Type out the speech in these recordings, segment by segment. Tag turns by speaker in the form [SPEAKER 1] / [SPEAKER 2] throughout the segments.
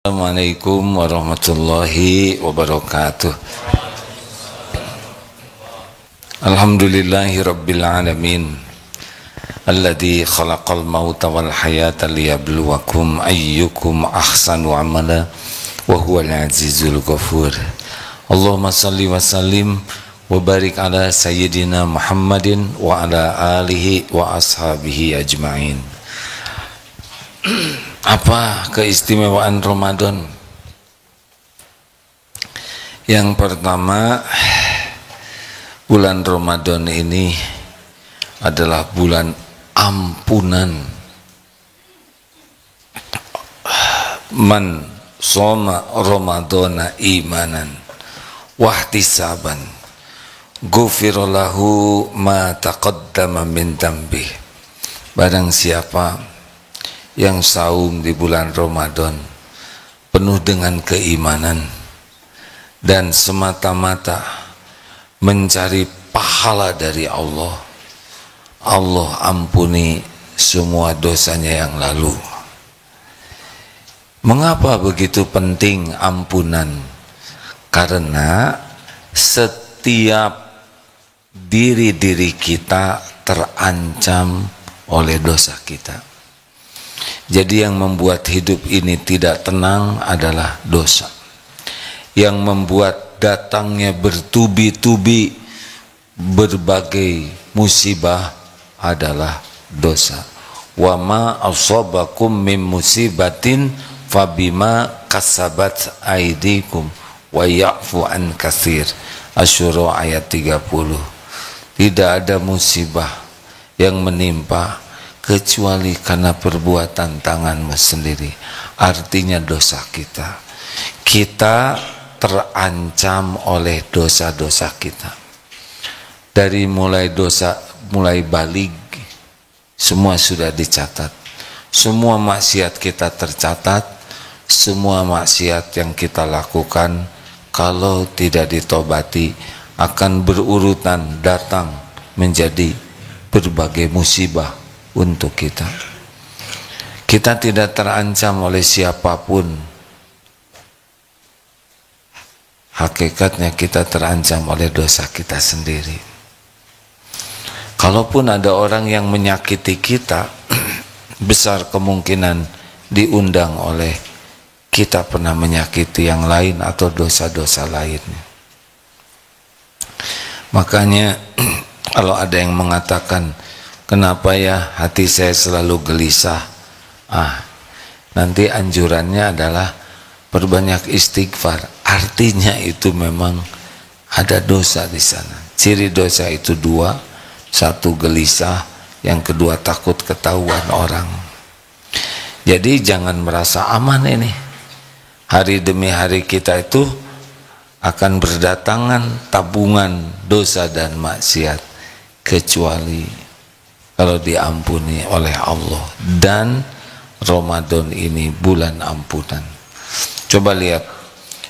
[SPEAKER 1] Assalamualaikum warahmatullahi wabarakatuh. Alhamdulillahi rabbil alamin, alladzi khalaqal mauta wal hayata liyabluwakum ayyukum ahsanu amala wa huwal azizul ghafur. Allahumma salli wa sallim wa barik ala sayyidina Muhammadin wa ala alihi wa ashabihi ajma'in. Apa keistimewaan Ramadan? Yang pertama, bulan Ramadan ini adalah bulan ampunan. Man shoma Ramadana imanan wahtisaban ghufira lahu ma taqaddama min dhanbi. Barang siapa yang saum di bulan Ramadan penuh dengan keimanan dan semata-mata mencari pahala dari Allah, Allah ampuni semua dosanya yang lalu. Mengapa begitu penting ampunan? Karena setiap diri-diri kita terancam oleh dosa kita. Jadi yang membuat hidup ini tidak tenang adalah dosa. Yang membuat datangnya bertubi-tubi berbagai musibah adalah dosa. Wa ma asabakum min musibatin fabima kasabat aidikum wa ya'fu an katsir. Asy-Syura ayat 30. Tidak ada musibah yang menimpa kecuali karena perbuatan tanganmu sendiri. Artinya dosa kita. Kita terancam oleh dosa-dosa kita. Dari mulai balik, semua sudah dicatat. Semua maksiat kita tercatat. Semua maksiat yang kita lakukan, kalau tidak ditobati, akan berurutan datang menjadi berbagai musibah untuk kita. Kita tidak terancam oleh siapapun. Hakikatnya kita terancam oleh dosa kita sendiri. Kalaupun ada orang yang menyakiti kita, besar kemungkinan diundang oleh kita pernah menyakiti yang lain atau dosa-dosa lainnya. Makanya kalau ada yang mengatakan, kenapa ya hati saya selalu gelisah? Nanti anjurannya adalah perbanyak istighfar. Artinya itu memang ada dosa di sana. Ciri dosa itu dua. Satu gelisah, yang kedua takut ketahuan orang. Jadi jangan merasa aman ini. Hari demi hari kita itu akan berdatangan tabungan dosa dan maksiat, kecuali kalau diampuni oleh Allah. Dan Ramadan ini bulan ampunan. Coba lihat,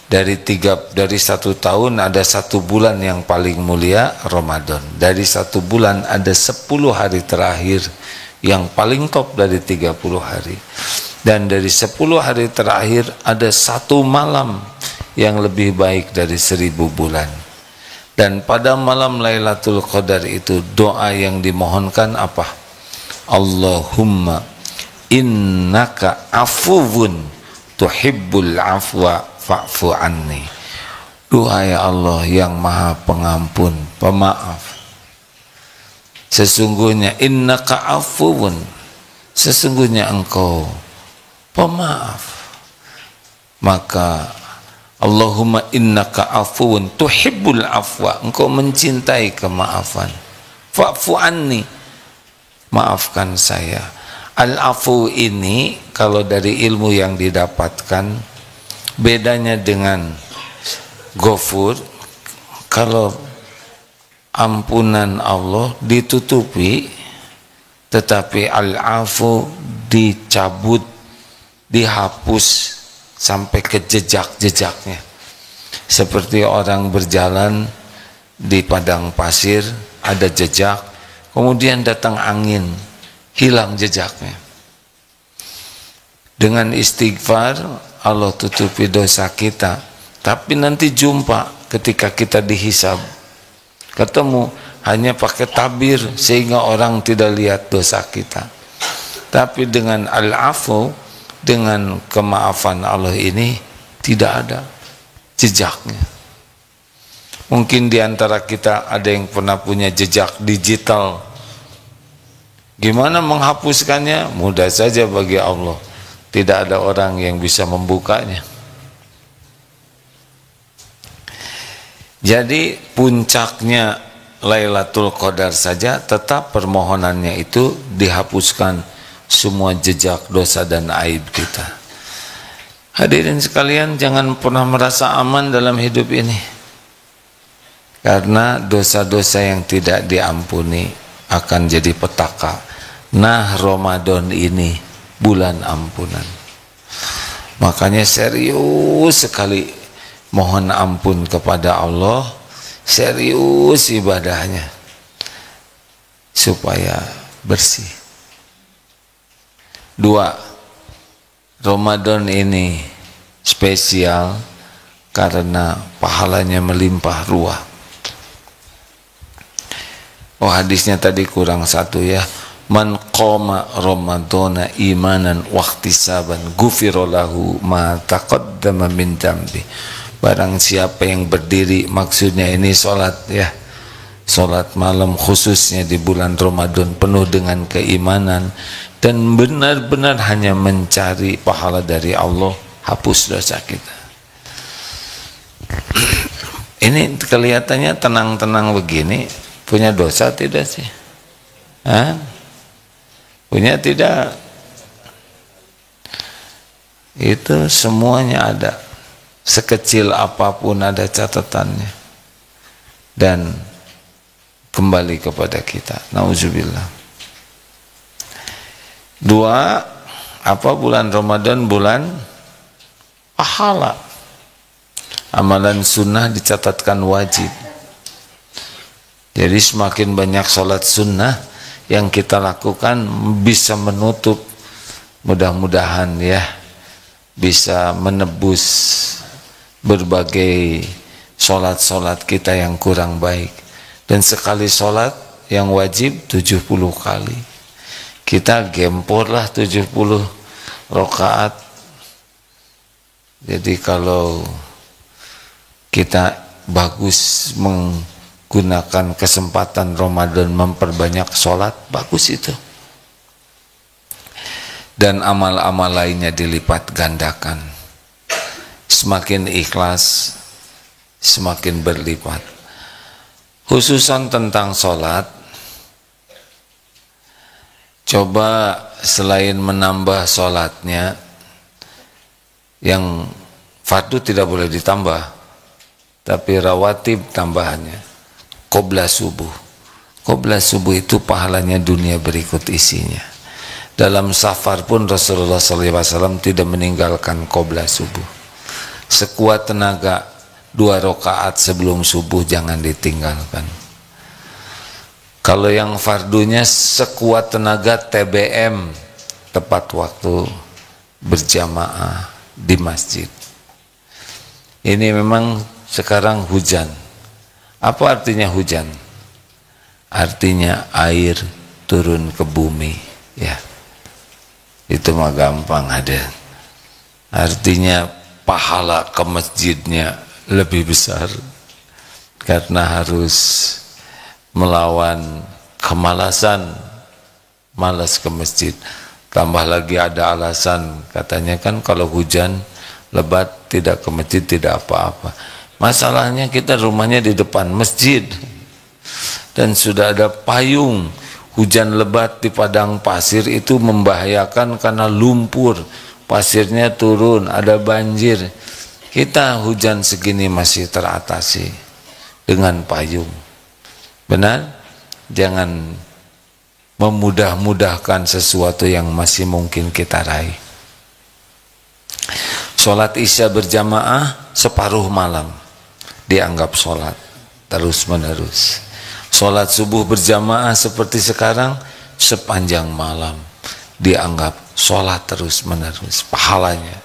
[SPEAKER 1] dari 1 tahun ada 1 bulan yang paling mulia, Ramadan. Dari 1 bulan ada 10 hari terakhir yang paling top dari 30 hari. Dan dari 10 hari terakhir ada 1 malam yang lebih baik dari 1000 bulan. Dan pada malam Lailatul Qadar itu doa yang dimohonkan apa? Allahumma innaka afuwun tuhibbul afwa fa'fu anni. Doa ya Allah yang maha pengampun, pemaaf. Sesungguhnya innaka afuwun, sesungguhnya engkau pemaaf. Maka Allahumma innaka afuwun tuhibbul afwa, engkau mencintai kemaafan. Fa'fu anni, maafkan saya. Al-afu ini kalau dari ilmu yang didapatkan, bedanya dengan ghafur, kalau ampunan Allah ditutupi, tetapi al-afu dicabut, dihapus sampai ke jejak-jejaknya. Seperti orang berjalan di padang pasir, ada jejak, kemudian datang angin, hilang jejaknya. Dengan istighfar Allah tutupi dosa kita, tapi nanti jumpa ketika kita dihisab, ketemu hanya pakai tabir sehingga orang tidak lihat dosa kita. Tapi dengan al-afu, dengan kemaafan Allah ini tidak ada jejaknya. Mungkin di antara kita ada yang pernah punya jejak digital. Gimana menghapuskannya? Mudah saja bagi Allah. Tidak ada orang yang bisa membukanya. Jadi puncaknya Lailatul Qadar saja tetap permohonannya itu dihapuskan semua jejak dosa dan aib kita. Hadirin sekalian, jangan pernah merasa aman dalam hidup ini, karena dosa-dosa yang tidak diampuni akan jadi petaka. Nah, Ramadan ini bulan ampunan. Makanya serius sekali mohon ampun kepada Allah, serius ibadahnya supaya bersih. 2, Ramadan ini spesial karena pahalanya melimpah ruah. Oh, hadisnya tadi kurang satu ya. Man qama ramadhana imanan wahtisaban ghufira lahu ma taqaddama min dzambi. Barang siapa yang berdiri, maksudnya ini salat ya, salat malam khususnya di bulan Ramadan penuh dengan keimanan dan benar-benar hanya mencari pahala dari Allah, hapus dosa kita. Ini kelihatannya tenang-tenang begini, punya dosa tidak sih? Hah? Punya tidak? Itu semuanya ada, sekecil apapun ada catatannya dan kembali kepada kita. Nauzubillah. 2, apa bulan Ramadan? Bulan pahala. Amalan sunnah dicatatkan wajib. Jadi semakin banyak sholat sunnah yang kita lakukan bisa menutup, mudah-mudahan ya, bisa menebus berbagai sholat-sholat kita yang kurang baik. Dan sekali sholat yang wajib 70 kali, kita gemporlah 70 rakaat. Jadi kalau kita bagus menggunakan kesempatan Ramadan memperbanyak sholat, bagus itu. Dan amal-amal lainnya dilipat gandakan. Semakin ikhlas, semakin berlipat. Khususan tentang sholat, coba selain menambah sholatnya, yang fardu tidak boleh ditambah, tapi rawatib tambahannya. Qobla subuh. Qobla subuh itu pahalanya dunia berikut isinya. Dalam safar pun Rasulullah SAW tidak meninggalkan qobla subuh. Sekuat tenaga 2 rakaat sebelum subuh jangan ditinggalkan. Kalau yang fardunya sekuat tenaga TBM, tepat waktu berjamaah di masjid. Ini memang sekarang hujan. Apa artinya hujan? Artinya air turun ke bumi, ya. Itu mah gampang ada. Artinya pahala ke masjidnya lebih besar karena harus melawan kemalasan, malas ke masjid. Tambah lagi ada alasan, katanya kan kalau hujan lebat tidak ke masjid tidak apa-apa. Masalahnya kita rumahnya di depan masjid dan sudah ada payung. Hujan lebat di padang pasir itu membahayakan karena lumpur, pasirnya turun, ada banjir. Kita hujan segini masih teratasi dengan payung. Benar? Jangan memudah-mudahkan sesuatu yang masih mungkin kita raih. Sholat isya berjamaah separuh malam dianggap sholat terus menerus. Sholat subuh berjamaah seperti sekarang sepanjang malam dianggap sholat terus menerus, pahalanya.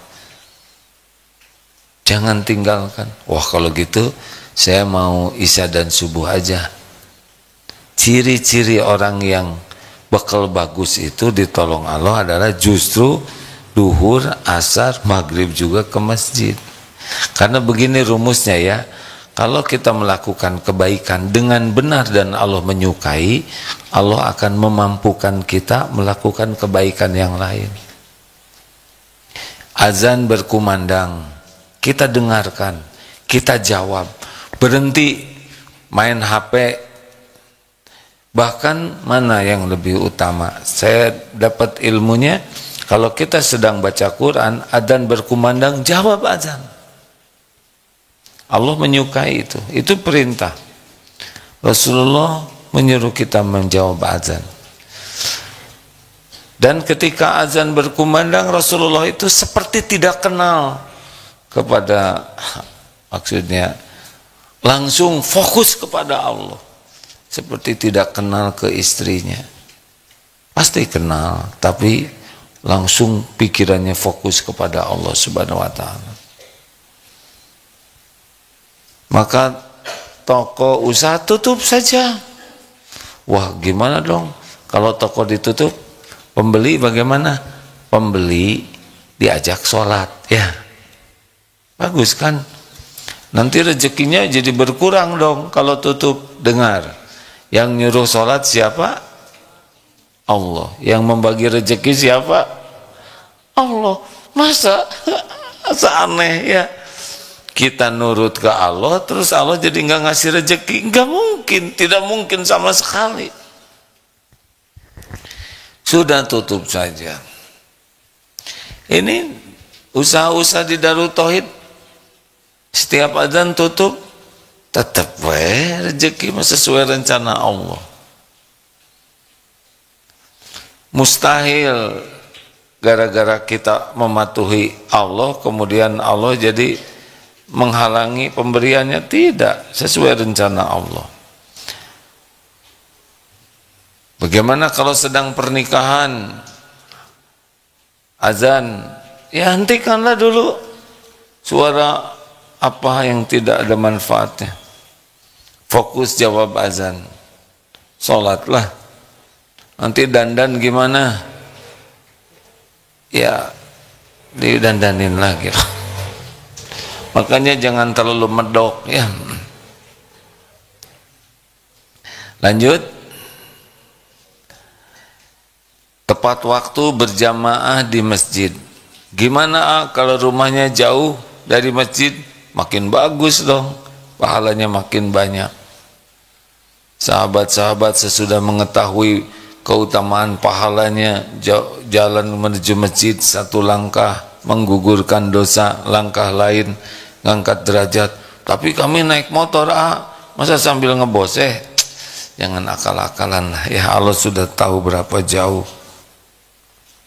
[SPEAKER 1] Jangan tinggalkan. Wah kalau gitu saya mau isya dan subuh aja. Ciri-ciri orang yang bekal bagus itu ditolong Allah adalah justru duhur, asar, maghrib juga ke masjid. Karena begini rumusnya ya, kalau kita melakukan kebaikan dengan benar dan Allah menyukai, Allah akan memampukan kita melakukan kebaikan yang lain. Azan berkumandang, kita dengarkan, kita jawab, berhenti main HP. Bahkan mana yang lebih utama? Saya dapat ilmunya, kalau kita sedang baca Quran, adzan berkumandang, jawab adzan. Allah menyukai itu perintah. Rasulullah menyuruh kita menjawab adzan. Dan ketika azan berkumandang, Rasulullah itu seperti tidak kenal kepada, maksudnya langsung fokus kepada Allah, seperti tidak kenal ke istrinya. Pasti kenal, tapi langsung pikirannya fokus kepada Allah Subhanahu wa taala. Maka toko usaha tutup saja. Wah, gimana dong kalau toko ditutup? Pembeli bagaimana? Pembeli diajak sholat, ya bagus kan? Nanti rezekinya jadi berkurang dong kalau tutup. Dengar, yang nyuruh sholat siapa? Allah. Yang membagi rezeki siapa? Allah. Masa aneh ya, kita nurut ke Allah terus Allah jadi nggak ngasih rezeki? Nggak mungkin, tidak mungkin sama sekali. Sudah tutup saja. Ini usaha-usaha di Darut Tauhid, setiap adzan tutup, tetap rezeki sesuai rencana Allah. Mustahil gara-gara kita mematuhi Allah kemudian Allah jadi menghalangi pemberiannya. Tidak, sesuai rencana Allah. Bagaimana kalau sedang pernikahan, azan, ya hentikanlah dulu suara apa yang tidak ada manfaatnya. Fokus jawab azan, sholatlah. Nanti dandan gimana? Ya didandanin lagi. Makanya jangan terlalu medok ya. Lanjut. Tepat waktu berjamaah di masjid. Gimana kalau rumahnya jauh dari masjid? Makin bagus dong, pahalanya makin banyak. Sahabat-sahabat sesudah mengetahui keutamaan pahalanya, jalan menuju masjid satu langkah menggugurkan dosa, langkah lain ngangkat derajat. Tapi kami naik motor, masa sambil ngeboseh? Jangan akal-akalan lah ya, Allah sudah tahu berapa jauh.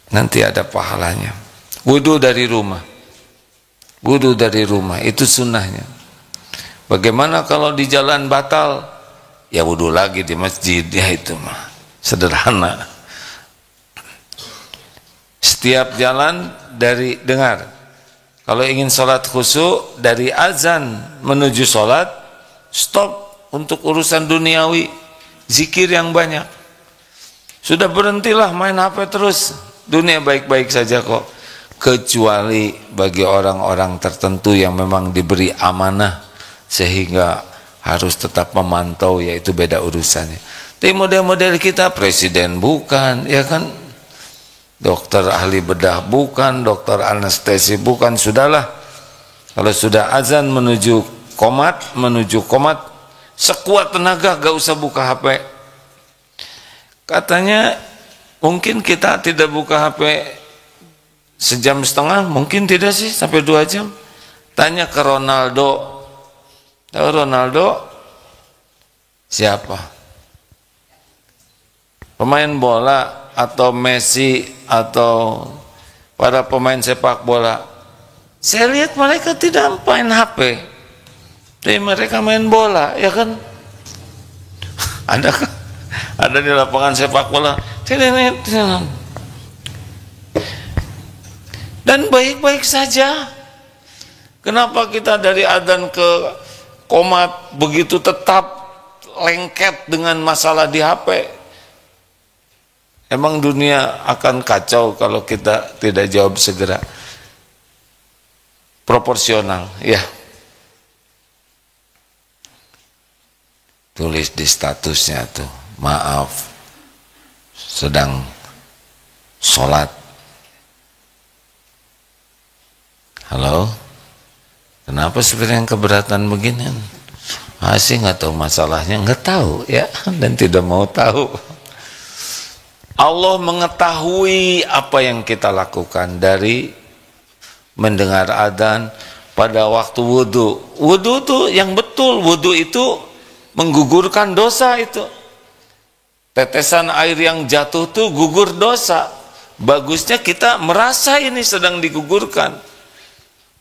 [SPEAKER 1] Nanti ada pahalanya. Wudu dari rumah. Wudu dari rumah itu sunnahnya. Bagaimana kalau di jalan batal? Ya wudu lagi di masjid, ya itu mah sederhana. Setiap jalan dari, dengar, kalau ingin sholat khusyuk dari azan menuju sholat, stop untuk urusan duniawi, zikir yang banyak. Sudah berhentilah main HP terus. Dunia baik-baik saja kok, kecuali bagi orang-orang tertentu yang memang diberi amanah sehingga harus tetap memantau, yaitu beda urusannya. Tapi model-model kita, presiden bukan, ya kan, dokter ahli bedah bukan, dokter anestesi bukan, sudahlah. Kalau sudah azan menuju komat, sekuat tenaga gak usah buka HP. Katanya mungkin kita tidak buka HP sejam setengah, mungkin tidak sih sampai 2 jam. Tanya ke Ronaldo. Tahu Ronaldo siapa? Pemain bola atau Messi atau para pemain sepak bola. Saya lihat mereka tidak main HP, tapi mereka main bola, ya kan? Ada di lapangan sepak bola. Dan baik-baik saja. Kenapa kita dari adzan ke qomat begitu tetap lengket dengan masalah di HP? Emang dunia akan kacau kalau kita tidak jawab segera. Proporsional, ya. Tulis di statusnya tuh, maaf, sedang sholat. Halo? Kenapa seperti yang keberatan begini? Masih nggak tahu masalahnya, nggak tahu ya, dan tidak mau tahu. Allah mengetahui apa yang kita lakukan dari mendengar adzan pada waktu wudu. Wudu tuh yang betul, wudu itu menggugurkan dosa itu. Tetesan air yang jatuh tuh gugur dosa. Bagusnya kita merasa ini sedang digugurkan.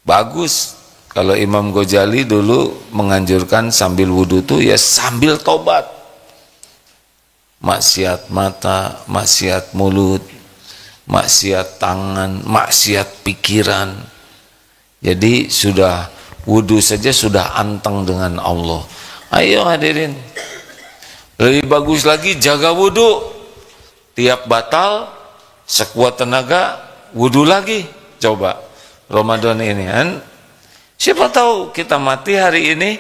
[SPEAKER 1] Bagus. Kalau Imam Ghazali dulu menganjurkan sambil wudu tuh ya sambil tobat. Maksiat mata, maksiat mulut, maksiat tangan, maksiat pikiran. Jadi sudah wudu saja sudah anteng dengan Allah. Ayo hadirin. Lebih bagus lagi jaga wudu. Tiap batal sekuat tenaga wudu lagi. Coba Ramadan ini kan. Siapa tahu kita mati hari ini,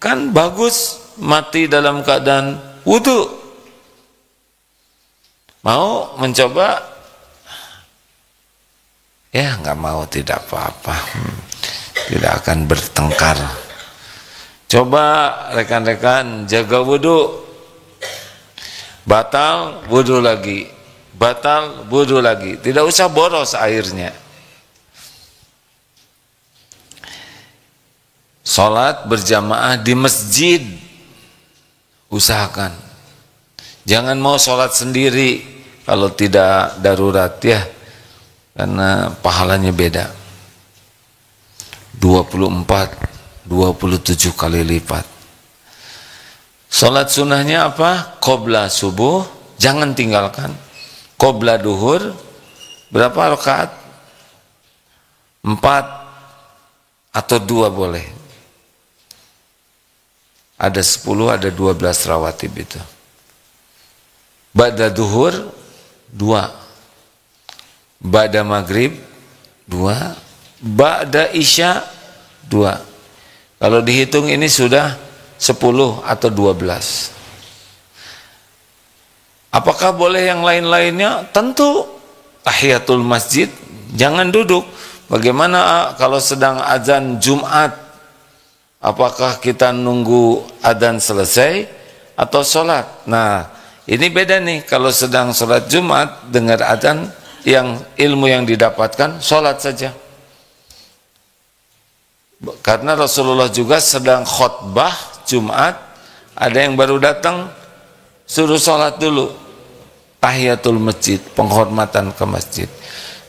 [SPEAKER 1] kan bagus mati dalam keadaan wudu. Mau mencoba? Ya nggak mau, tidak apa-apa, tidak akan bertengkar. Coba rekan-rekan jaga wudu, batal wudu lagi, batal wudu lagi, tidak usah boros airnya. Sholat berjamaah di masjid, usahakan. Jangan mau sholat sendiri kalau tidak darurat ya, karena pahalanya beda. 24, 27 kali lipat. Sholat sunnahnya apa? Qobla subuh, jangan tinggalkan. Qobla duhur, berapa rakaat? 4 atau 2 boleh. Ada 10, ada 12 rawatib itu. Ba'da duhur 2, ba'da maghrib 2, ba'da isya 2. Kalau dihitung ini sudah 10 atau 12. Apakah boleh yang lain-lainnya? Tentu tahiyatul masjid, jangan duduk. Bagaimana kalau sedang azan Jumat? Apakah kita nunggu adzan selesai atau sholat? Nah, ini beda nih. Kalau sedang sholat Jumat, dengar adzan, yang ilmu yang didapatkan, sholat saja. Karena Rasulullah juga sedang khutbah Jumat, ada yang baru datang, suruh sholat dulu. Tahiyatul masjid, penghormatan ke masjid.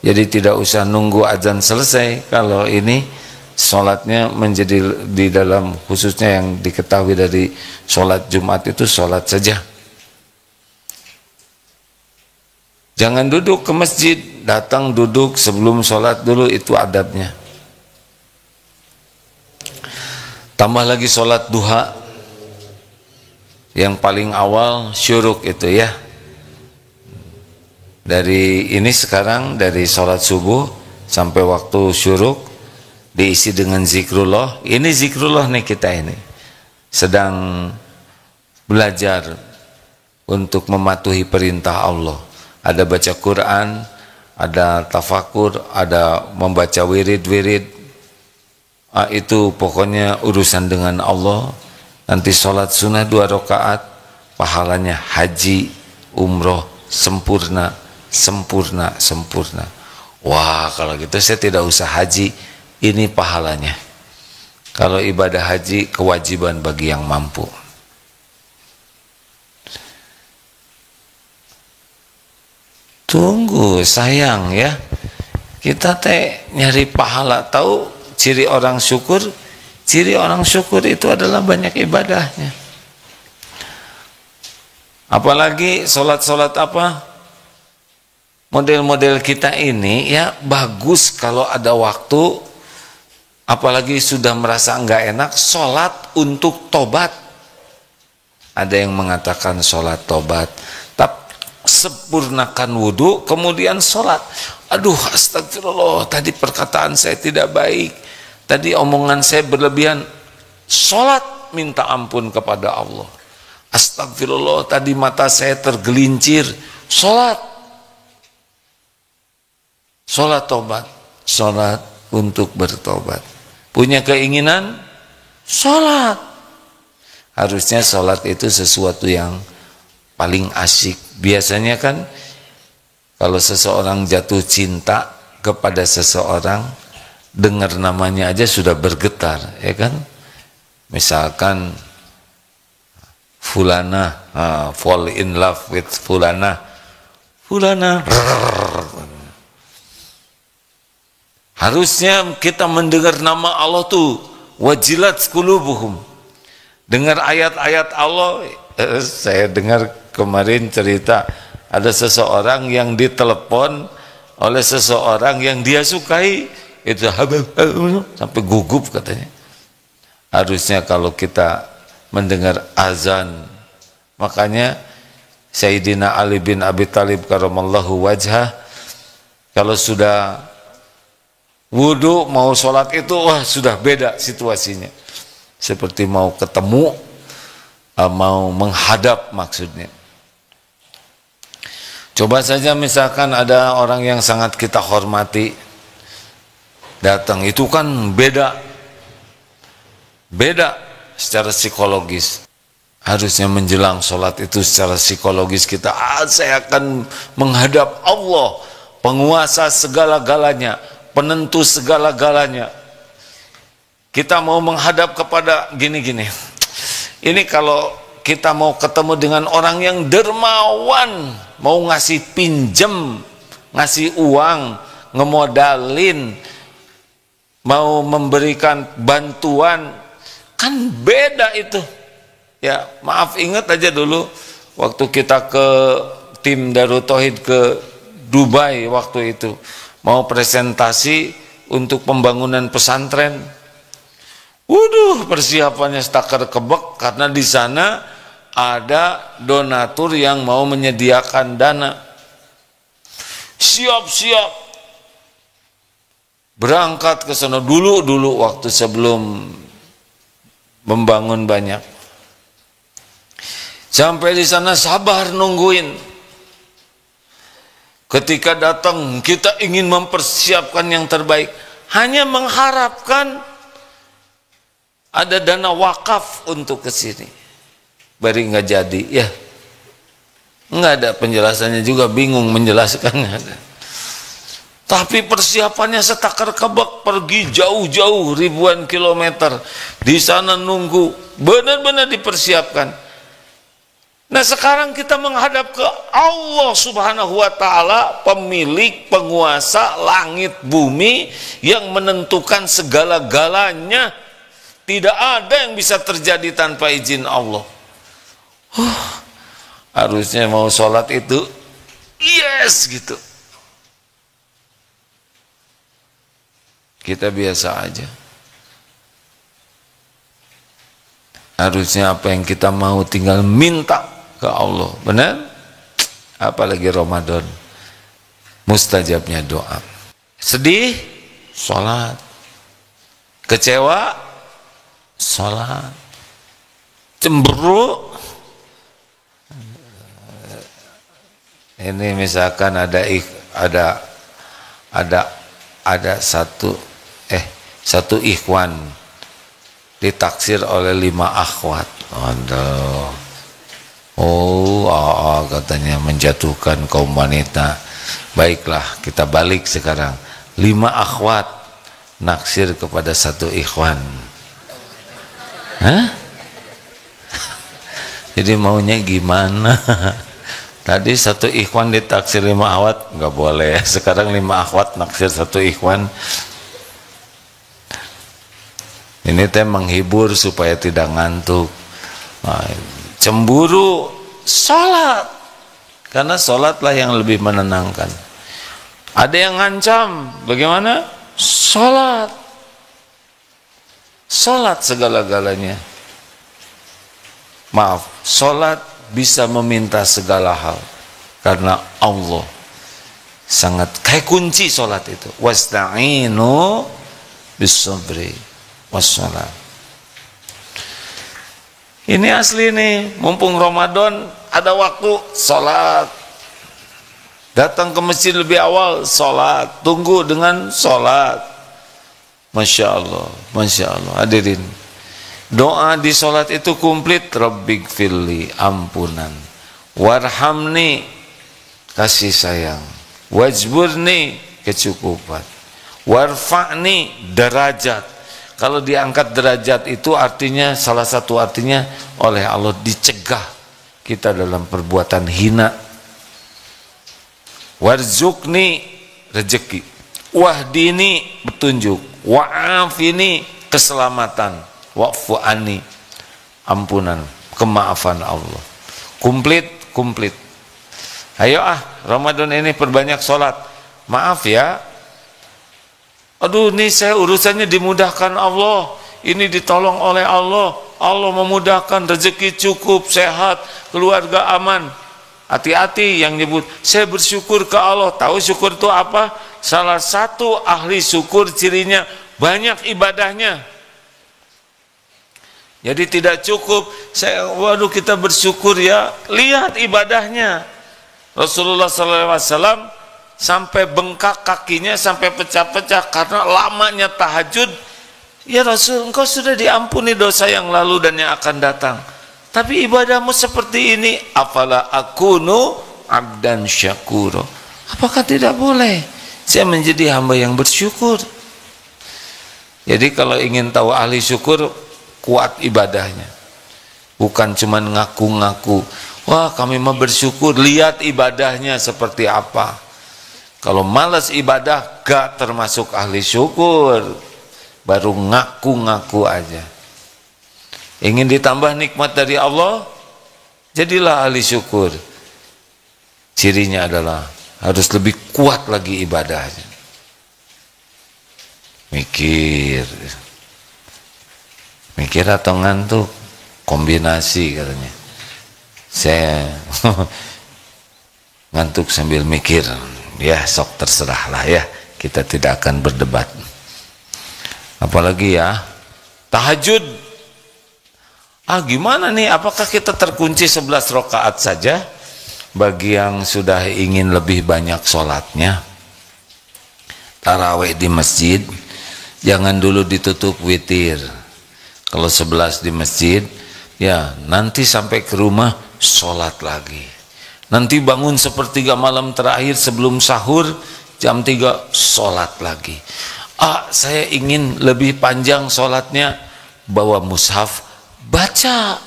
[SPEAKER 1] Jadi tidak usah nunggu adzan selesai. Kalau ini sholatnya menjadi di dalam, khususnya yang diketahui dari sholat Jumat itu sholat saja. Jangan duduk ke masjid, datang duduk sebelum sholat dulu, itu adabnya. Tambah lagi sholat duha, yang paling awal syuruk itu ya. Dari ini sekarang, dari sholat subuh sampai waktu syuruk, diisi dengan zikrullah. Ini zikrullah nih, kita ini sedang belajar untuk mematuhi perintah Allah. Ada baca Quran, ada tafakur, ada membaca wirid-wirid. Itu pokoknya urusan dengan Allah. Nanti sholat sunnah 2 rakaat, pahalanya haji, umroh, sempurna, sempurna, sempurna. Wah, kalau gitu saya tidak usah haji. Ini pahalanya. Kalau ibadah haji kewajiban bagi yang mampu. Tunggu, sayang ya. Kita nyari pahala. Tahu ciri orang syukur? Ciri orang syukur itu adalah banyak ibadahnya. Apalagi sholat-sholat apa? Model-model kita ini ya bagus kalau ada waktu apalagi sudah merasa enggak enak, sholat untuk tobat. Ada yang mengatakan sholat tobat, tapi sempurnakan wudhu kemudian sholat. Aduh, astagfirullah, tadi perkataan saya tidak baik, tadi omongan saya berlebihan. Sholat minta ampun kepada Allah. Astagfirullah, tadi mata saya tergelincir. Sholat tobat, sholat untuk bertobat. Punya keinginan, sholat. Harusnya sholat itu sesuatu yang paling asyik. Biasanya kan kalau seseorang jatuh cinta kepada seseorang, dengar namanya aja sudah bergetar, ya kan? Misalkan fulana, fall in love with fulana. Harusnya kita mendengar nama Allah tuh wajilat qulubuhum. Dengar ayat-ayat Allah. Saya dengar kemarin cerita ada seseorang yang ditelepon oleh seseorang yang dia sukai, itu sampai gugup katanya. Harusnya kalau kita mendengar azan, makanya Sayyidina Ali bin Abi Thalib karamallahu wajhah, kalau sudah wudu mau sholat itu wah sudah beda situasinya, seperti mau ketemu, mau menghadap maksudnya. Coba saja misalkan ada orang yang sangat kita hormati datang, itu kan beda secara psikologis. Harusnya menjelang sholat itu secara psikologis kita, saya akan menghadap Allah, penguasa segala-galanya, penentu segala-galanya. Kita mau menghadap kepada gini-gini. Ini kalau kita mau ketemu dengan orang yang dermawan, mau ngasih pinjem, ngasih uang, ngemodalin, mau memberikan bantuan, kan beda itu. Ya, maaf, ingat aja dulu waktu kita ke tim Darut Tauhid ke Dubai waktu itu, mau presentasi untuk pembangunan pesantren. Waduh, persiapannya stakar kebek karena di sana ada donatur yang mau menyediakan dana. Siap-siap berangkat ke sana dulu waktu sebelum membangun banyak. Sampai di sana sabar nungguin. Ketika datang kita ingin mempersiapkan yang terbaik, hanya mengharapkan ada dana wakaf untuk ke sini. Bari nggak jadi, ya nggak ada penjelasannya juga, bingung menjelaskannya. Tapi persiapannya setakar kebak, pergi jauh-jauh ribuan kilometer di sana nunggu, benar-benar dipersiapkan. Nah sekarang kita menghadap ke Allah Subhanahu wa Ta'ala, pemilik, penguasa langit bumi, yang menentukan segala-galanya. Tidak ada yang bisa terjadi tanpa izin Allah. Harusnya mau sholat itu yes gitu. Kita biasa aja. Harusnya apa yang kita mau tinggal minta ke Allah, benar? Apalagi Ramadan, mustajabnya doa. Sedih, sholat. Kecewa, sholat. Cemburu, ini misalkan ada satu ikhwan ditaksir oleh 5 akhwat. Aduh. Katanya menjatuhkan kaum wanita. Baiklah, kita balik sekarang. 5 akhwat naksir kepada 1 ikhwan. Hah? Jadi maunya gimana? Tadi 1 ikhwan ditaksir 5 akhwat, nggak boleh. Sekarang 5 akhwat naksir 1 ikhwan. Ini teh menghibur supaya tidak ngantuk. Cemburu, sholat, karena sholatlah yang lebih menenangkan. Ada yang ngancam, bagaimana? Sholat. Sholat segala-galanya. Maaf, sholat bisa meminta segala hal. Karena Allah sangat, kayak kunci sholat itu. Wasta'inu bis-sabri was-sholat. Ini asli nih, mumpung Ramadan ada waktu, sholat. Datang ke masjid lebih awal, sholat. Tunggu dengan sholat. Masya Allah, Masya Allah. Hadirin, doa di sholat itu komplit. Rabbighfirli, ampunan. Warhamni, kasih sayang. Wajburni, kecukupan. Warfa'ni, derajat. Kalau diangkat derajat itu artinya, salah satu artinya oleh Allah dicegah kita dalam perbuatan hina. Warzuqni, rezeki. Wahdini, petunjuk. Wa'afini, keselamatan. Wa'fu anni, ampunan, kemaafan Allah. Komplit. Ayo Ramadan ini perbanyak sholat. Maaf ya, aduh nih saya urusannya dimudahkan Allah, ini ditolong oleh Allah, Allah memudahkan, rezeki cukup, sehat, keluarga aman. Hati-hati yang nyebut saya bersyukur ke Allah. Tahu syukur itu apa? Salah satu ahli syukur cirinya banyak ibadahnya. Jadi tidak cukup waduh kita bersyukur ya, lihat ibadahnya. Rasulullah SAW sampai bengkak kakinya, sampai pecah-pecah karena lamanya tahajud. Ya Rasul, engkau sudah diampuni dosa yang lalu dan yang akan datang, tapi ibadahmu seperti ini. Afala akunu abdan syakuro. Apakah tidak boleh saya menjadi hamba yang bersyukur? Jadi kalau ingin tahu ahli syukur, kuat ibadahnya, bukan cuma ngaku-ngaku. Wah kami mau bersyukur, lihat ibadahnya seperti apa. Kalau malas ibadah gak termasuk ahli syukur, baru ngaku-ngaku aja. Ingin ditambah nikmat dari Allah, jadilah ahli syukur. Cirinya adalah harus lebih kuat lagi ibadahnya. Mikir atau ngantuk, kombinasi katanya. Saya ngantuk sambil mikir. Ya sok terserah lah ya, kita tidak akan berdebat. Apalagi ya tahajud. Gimana nih, apakah kita terkunci 11 rakaat saja? Bagi yang sudah ingin lebih banyak sholatnya, tarawih di masjid jangan dulu ditutup witir. Kalau 11 di masjid, ya nanti sampai ke rumah sholat lagi. Nanti bangun sepertiga malam terakhir sebelum sahur, jam 3 sholat lagi. Saya ingin lebih panjang sholatnya, bawa mushaf, baca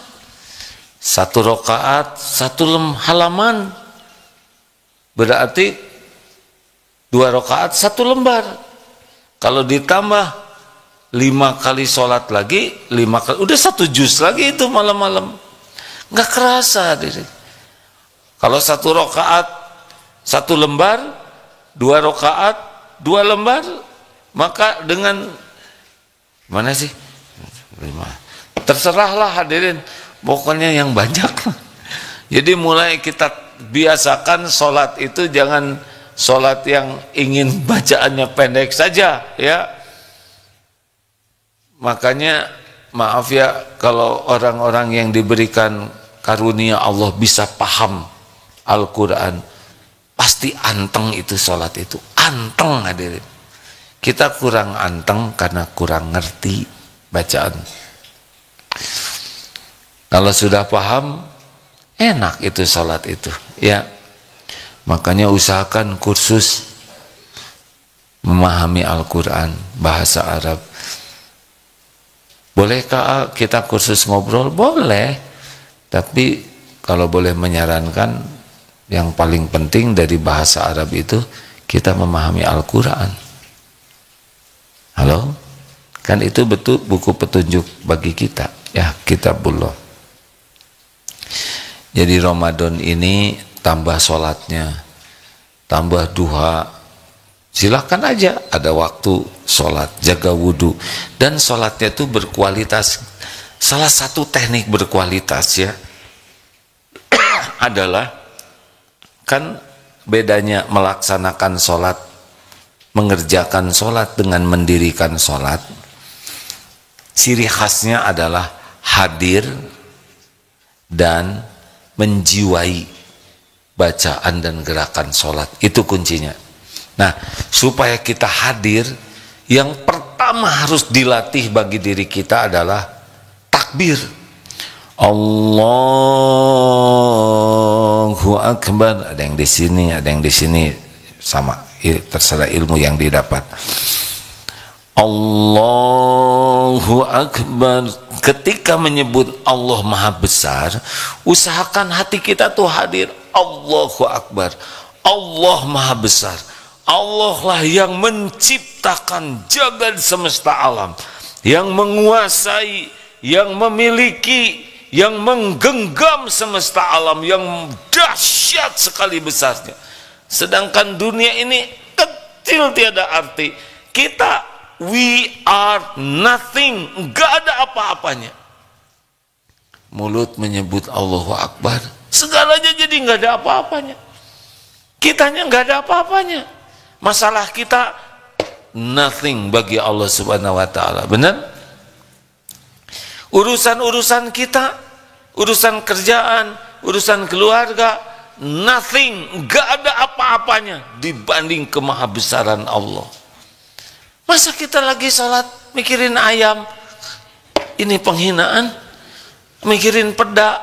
[SPEAKER 1] 1 rakaat 1 halaman, berarti 2 rakaat 1 lembar. Kalau ditambah 5 kali sholat lagi, 5 kali, udah 1 juz lagi itu malam-malam. Nggak kerasa diri. Kalau 1 rakaat 1 lembar, 2 rakaat 2 lembar, maka dengan mana sih? 5. Terserahlah hadirin, pokoknya yang banyak. Jadi mulai kita biasakan sholat itu jangan sholat yang ingin bacaannya pendek saja ya. Makanya maaf ya, kalau orang-orang yang diberikan karunia Allah bisa paham Al-Quran, pasti anteng itu sholat itu, anteng hadirin. Kita kurang anteng karena kurang ngerti bacaan. Kalau sudah paham, enak itu sholat itu ya. Makanya usahakan kursus memahami Al-Quran, bahasa Arab. Bolehkah kita kursus ngobrol? Boleh. Tapi kalau boleh menyarankan, yang paling penting dari bahasa Arab itu kita memahami Al-Quran. Halo? Kan itu betul buku petunjuk bagi kita ya, Kitabullah. Jadi Ramadan ini tambah sholatnya, tambah duha. Silahkan aja, ada waktu sholat, jaga wudhu, dan sholatnya itu berkualitas. Salah satu teknik berkualitas ya adalah, kan bedanya melaksanakan sholat, mengerjakan sholat dengan mendirikan sholat. Ciri khasnya adalah hadir dan menjiwai bacaan dan gerakan sholat. Itu kuncinya. Nah, supaya kita hadir, yang pertama harus dilatih bagi diri kita adalah takbir. Allahu Akbar. Ada yang di sini, ada yang di sini, sama, terserah ilmu yang didapat. Allahu Akbar. Ketika menyebut Allah Maha Besar, usahakan hati kita tuh hadir. Allahu Akbar. Allah Maha Besar. Allah lah yang menciptakan jagat semesta alam, yang menguasai, yang memiliki, yang menggenggam semesta alam, yang dahsyat sekali besarnya. Sedangkan dunia ini kecil tiada arti. Kita, we are nothing, enggak ada apa-apanya. Mulut menyebut Allahu Akbar, segalanya jadi enggak ada apa-apanya. Kitanya enggak ada apa-apanya. Masalah kita nothing bagi Allah Subhanahu wa taala. Benar? Urusan-urusan kita, urusan kerjaan, urusan keluarga, nothing, enggak ada apa-apanya dibanding kemahabesaran Allah. Masa kita lagi sholat mikirin ayam, ini penghinaan. Mikirin peda,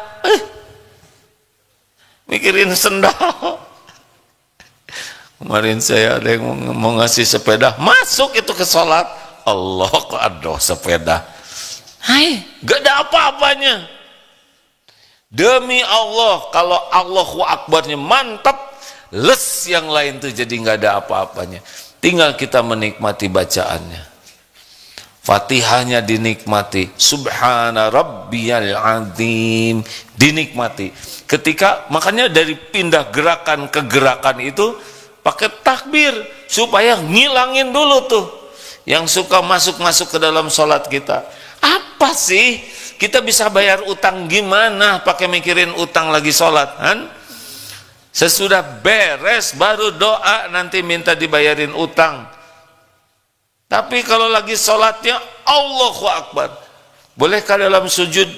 [SPEAKER 1] mikirin sendal. Kemarin saya ada yang mau ngasih sepeda, masuk itu ke sholat, Allah kok aduh sepeda, hai, gak ada apa-apanya. Demi Allah, kalau Allahu Akbarnya mantap, les yang lain tuh jadi gak ada apa-apanya. Tinggal kita menikmati bacaannya. Fatihahnya dinikmati, Subhana Rabbiyal Azim, dinikmati. Ketika, makanya dari pindah gerakan ke gerakan itu pakai takbir, supaya ngilangin dulu tuh yang suka masuk-masuk ke dalam sholat kita. Apa sih? Kita bisa bayar utang gimana pakai mikirin utang lagi sholat, kan? Sesudah beres baru doa nanti minta dibayarin utang. Tapi kalau lagi sholatnya Allahu Akbar, bolehkah dalam sujud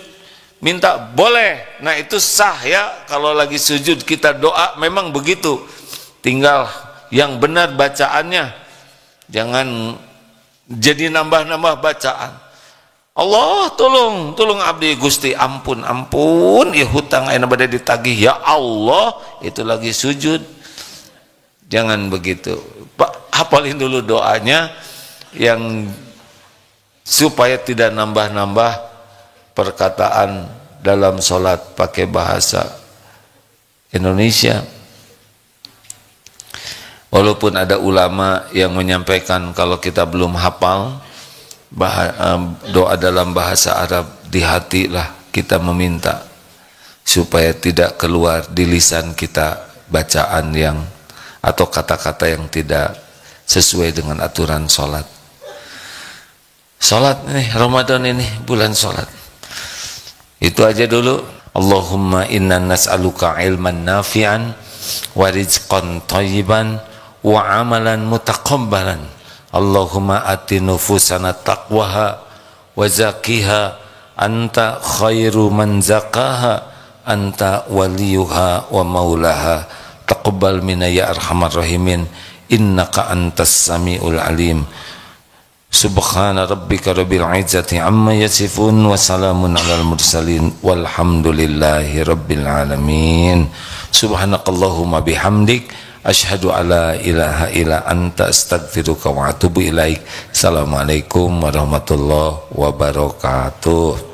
[SPEAKER 1] minta? Boleh. Nah itu sah ya, kalau lagi sujud kita doa memang begitu. Tinggal yang benar bacaannya, jangan jadi nambah-nambah bacaan. Allah tolong abdi Gusti, ampun ya hutang ayeuna bade ditagih ya Allah, itu lagi sujud. Jangan begitu. Pak, hafalin dulu doanya yang supaya tidak nambah-nambah perkataan dalam sholat pakai bahasa Indonesia. Walaupun ada ulama yang menyampaikan kalau kita belum hafal doa dalam bahasa Arab, di hati lah kita meminta supaya tidak keluar di lisan kita bacaan yang atau kata-kata yang tidak sesuai dengan aturan sholat. Sholat nih, Ramadan ini bulan sholat. Itu aja dulu. Allahumma inna nas'aluka ilman nafi'an wa rizqan thayyiban wa amalan mutaqabbalan. Allahumma ati nufusana taqwaha wa zakiha anta khairu man zakaha anta waliyuha wa maulaha. Taqabbal minna ya arhamar rahimin, innaka antas samiul alim. Subhana rabbika rabbil izzati amma yasifun wa salamun alal mursalin walhamdulillahi rabbil alamin. Subhanakallahumma bihamdik asyhadu alla ilaha illa anta astaghfiruka wa atubu ilaik. Assalamualaikum warahmatullahi wabarakatuh.